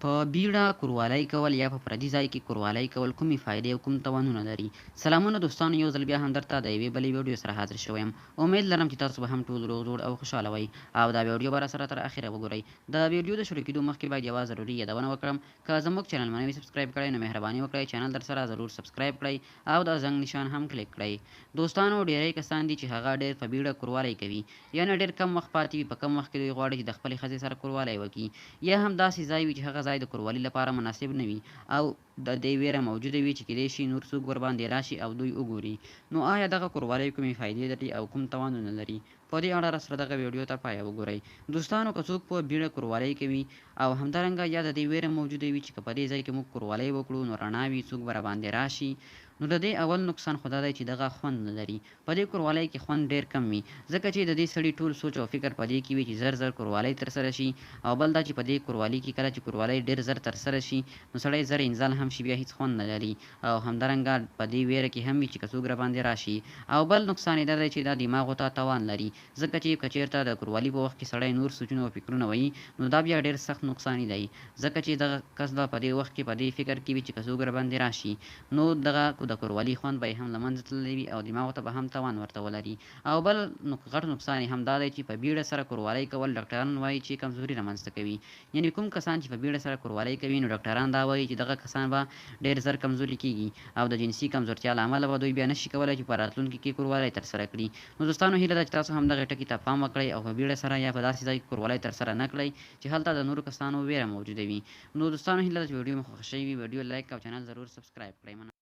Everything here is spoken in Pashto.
په بیړه کوروالۍ کول یا په پردي ځای کې کوروالۍ کول کومې فایدې او کوم تاوانونه لري؟ سلامونه دوستانو، یو ځل بیا هم درته د یوې بلې ویډیو سره حاضر شوی یم. امید لرم چې تاسو به هم ټول روغ جوړ او خوشحاله وئ او دا ویډیو به راسره تر اخره وګورئ. د ویډیو د شروع کېدو مخکې باید یوه ضروري یادونه وکړم. که زموږ چینل مو نه وي سبسکرايب کړی نو مهرباني وکړئ چینل درسره ضرور سبسکرايب کړئ او د زنګ نشان هم کلیک کړئ. دوستانو، ډیری کسان دي چې هغه ډېر په بیړه کوروالۍ کوي، یعنې ډېر کم وخت پاتې وي. په کم وخت کې دوی غواړي چې د خپلې ښځې سره کوروالۍ وکړي، یا هم داسې ځای وي چې هغه ځای د کوروالي لپاره مناسب نه وي او د دې ویره موجوده وي چې کیدای شي نور څوک ورباندې راشي او دوی وګوري. نو آیا دغه کوروالۍ کومې فایدې لري او کوم تاوانونه لري؟ په دې اړه راسره دغه ویډیو تر پایه وګورئ. دوستانو، که څوک په بیړه کوروالۍ کوي او همدارنګه یا د دې ویره موجوده وي چې که په دې ځای کې موږ کوروالۍ وکړو نو رڼا وي، څوک به راباندې راشي، نو د دې اول نقصان خو دا دی چې دغه خوند نه لري. په دې کوروالۍ کې خوند ډېر کم وي، ځکه چې د دې سړي ټول سوچ او فکر په دې کې وي چې زر زر کوروالۍ ترسره شي. او بل دا چې په دې کوروالۍ کې کله چې کوروالۍ ډېر زر ترسره شي نو سړی زر انزال هم شي، بیا هیڅ خوند نه لري. او همدارنګه په دې ویره کې هم وي چې که څوک راباندې راشي. او بل نقصان یې دا دی چې دا دماغو ته تاوان لري، ځکه چې که چېرته د کوروالي په وخت کې سړی نور سوچونه او فکرونه وایي نو دا بیا ډېر سخت نقصان دی، ځکه چې دغه کس به په دې وخت کې په دې فکر کې وي چې که څوک راباندې راشي نو دغه د کوروالي خوند به یې هم له منځه تللی وي او دماغو ته به هم تاوان ورته ولري. او بل غټ نقصان یې هم دا دی چې په بیړه سره کوروالۍ کول ډاکټران وایي چې کمزوري رامنځته کوي. یعنې کوم کسان چې په بیړه سره کوروالۍ کوي نو ډاکټران دا وایي چې دغه کسان به ډېر زر کمزوري کېږي او د جنسي کمزورتیا له امله به دوی بیا نشي کولی چې په راتلونکي کې کوروالۍ ترسره کړي. نو دوستانو، هیله ده چې تاسو هم دغه ټکي ته پام وکړئ او په بیړه سره یا په داسې ځای کې کوروالۍ ترسره نه کړئ چې هلته د نورو کسانو ویره موجوده وي. نو دوستانو، هیله ده چې ویډیو مو خوښ شوې وي. ویډیو لایک او چینل ضرور سبسکرايب کړئ.